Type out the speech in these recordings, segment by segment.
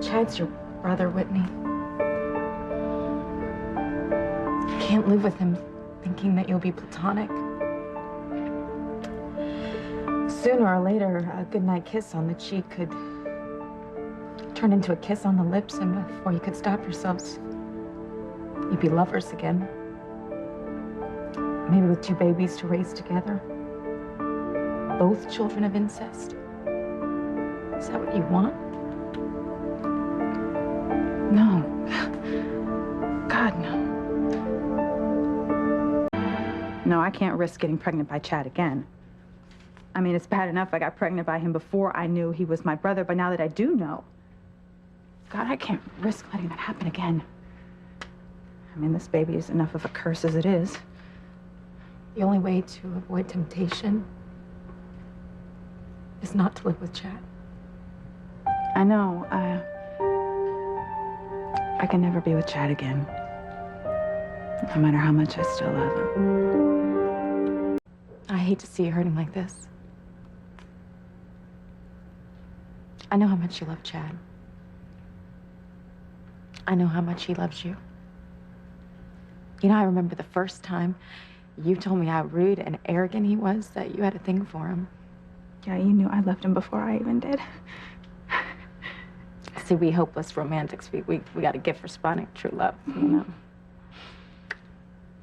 Chad's your brother, Whitney. You can't live with him thinking that you'll be platonic. Sooner or later, a goodnight kiss on the cheek could turn into a kiss on the lips, and before you could stop yourselves, you'd be lovers again. Maybe with 2 babies to raise together. Both children of incest. Is that what you want? No. God, no. No, I can't risk getting pregnant by Chad again. I mean, it's bad enough I got pregnant by him before I knew he was my brother, but now that I do know, God, I can't risk letting that happen again. I mean, this baby is enough of a curse as it is. The only way to avoid temptation is not to live with Chad. I know. I can never be with Chad again. No matter how much I still love him. I hate to see you hurting like this. I know how much you love Chad. I know how much he loves you. You know, I remember the first time you told me how rude and arrogant he was, that you had a thing for him. Yeah, you knew I loved him before I even did. See, we hopeless romantics, we got a gift for spotting true love, you know?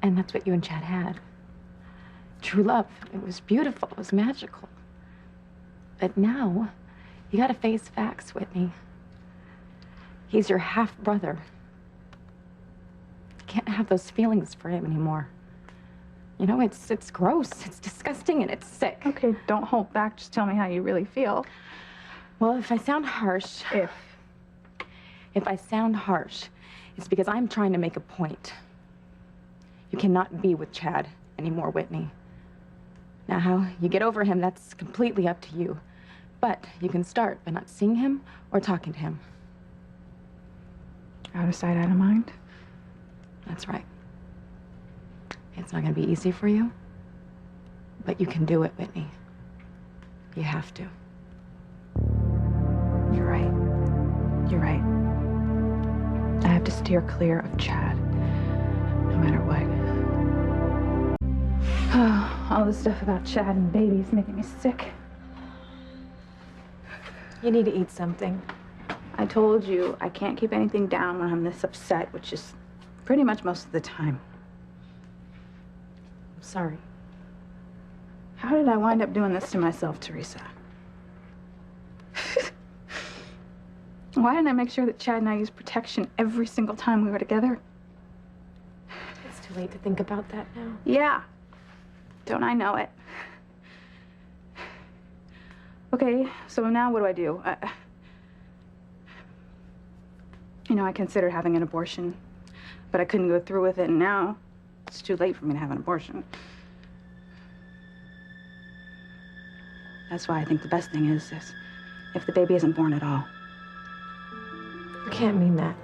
And that's what you and Chad had. True love. It was beautiful. It was magical. But now, you gotta face facts, Whitney. He's your half-brother. You can't have those feelings for him anymore. You know, it's gross, it's disgusting, and it's sick. Okay, don't hold back. Just tell me how you really feel. Well, if I sound harsh... If I sound harsh, it's because I'm trying to make a point. You cannot be with Chad anymore, Whitney. Now, how you get over him, that's completely up to you. But you can start by not seeing him or talking to him. Out of sight, out of mind? That's right. It's not going to be easy for you, but you can do it, Whitney. You have to. You're right. You're right. I have to steer clear of Chad, no matter what. Oh, all this stuff about Chad and babies making me sick. You need to eat something. I told you I can't keep anything down when I'm this upset, which is pretty much most of the time. I'm sorry. How did I wind up doing this to myself, Theresa? Why didn't I make sure that Chad and I used protection every single time we were together? It's too late to think about that now. Yeah. Don't I know it? Okay, so now what do I do? You know, I considered having an abortion, but I couldn't go through with it, and now it's too late for me to have an abortion. That's why I think the best thing is if the baby isn't born at all. You can't mean that.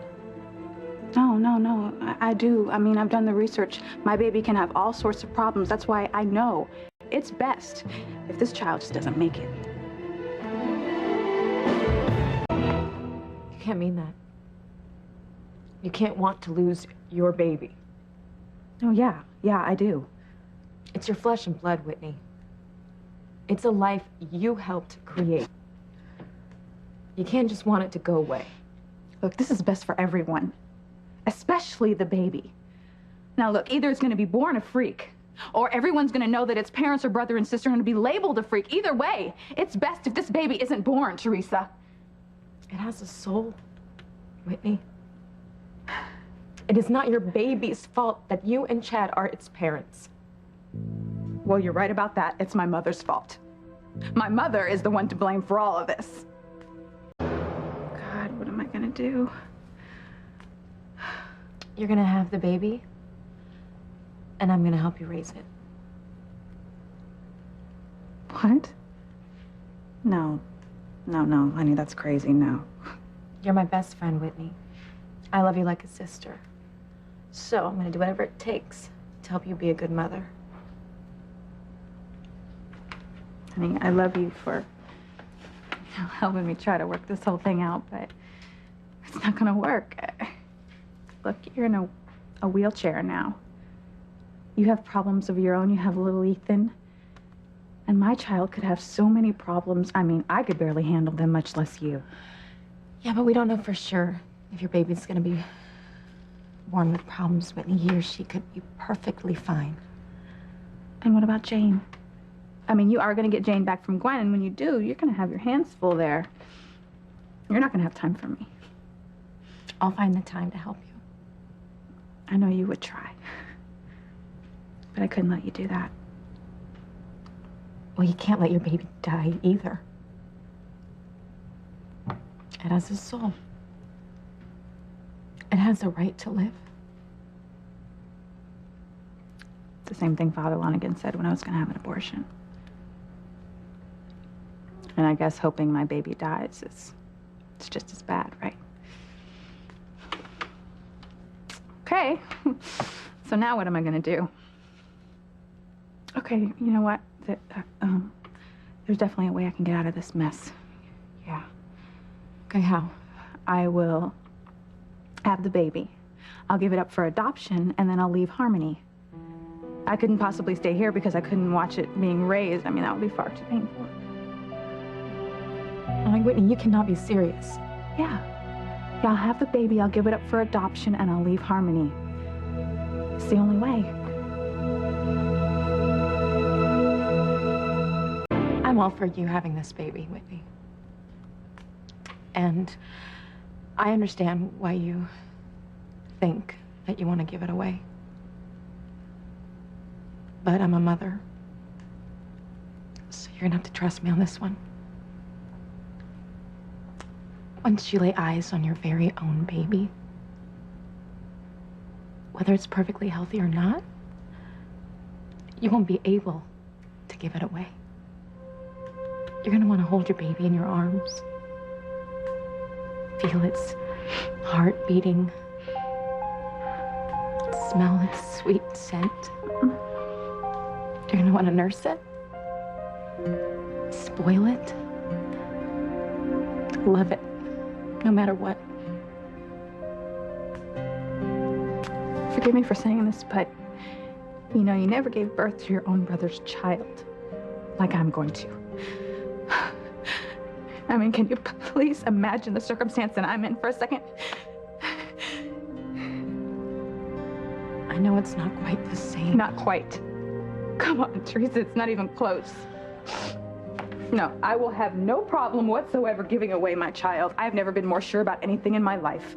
No, I do. I mean, I've done the research. My baby can have all sorts of problems. That's why I know it's best if this child just doesn't make it. You can't mean that. You can't want to lose your baby. Oh, yeah, I do. It's your flesh and blood, Whitney. It's a life you helped create. You can't just want it to go away. Look, this is best for everyone, especially the baby. Now, look, either it's going to be born a freak, or everyone's going to know that its parents or brother and sister are going to be labeled a freak. Either way, it's best if this baby isn't born, Theresa. It has a soul, Whitney. It is not your baby's fault that you and Chad are its parents. Well, you're right about that. It's my mother's fault. My mother is the one to blame for all of this. God, what am I gonna do? You're gonna have the baby, and I'm gonna help you raise it. What? No, honey, that's crazy, no. You're my best friend, Whitney. I love you like a sister. So I'm gonna do whatever it takes to help you be a good mother. Honey, I love you for helping me try to work this whole thing out, but It's not gonna work. Look, you're in a wheelchair now. You have problems of your own. You have little Ethan. And my child could have so many problems. I mean, I could barely handle them, much less you. Yeah, but we don't know for sure if your baby's gonna be born with problems, Whitney. He or she could be perfectly fine. And what about Jane? I mean, you are gonna get Jane back from Gwen, and when you do, you're gonna have your hands full there. You're not gonna have time for me. I'll find the time to help you. I know you would try. But I couldn't let you do that. Well, you can't let your baby die either. It has a soul. It has a right to live. It's the same thing Father Lonigan said when I was gonna have an abortion. And I guess hoping my baby dies is, it's just as bad, right? Okay, so now what am I gonna do? Okay, you know what? There's definitely a way I can get out of this mess. Yeah. Okay, how? I will have the baby. I'll give it up for adoption, and then I'll leave Harmony. I couldn't possibly stay here because I couldn't watch it being raised. I mean, that would be far too painful. Like, Whitney, you cannot be serious. Yeah. Yeah, I'll have the baby, I'll give it up for adoption, and I'll leave Harmony. It's the only way. I'm all for you having this baby, Whitney. And I understand why you think that you want to give it away. But I'm a mother. So you're gonna have to trust me on this one. Once you lay eyes on your very own baby, whether it's perfectly healthy or not, you won't be able to give it away. You're gonna want to hold your baby in your arms, feel its heart beating, smell its sweet scent. You're gonna want to nurse it, spoil it, love it, no matter what. Forgive me for saying this, but you know, you never gave birth to your own brother's child like I'm going to. I mean, can you please imagine the circumstance that I'm in for a second? I know it's not quite the same. Not quite. Come on, Theresa, it's not even close. No, I will have no problem whatsoever giving away my child. I've never been more sure about anything in my life.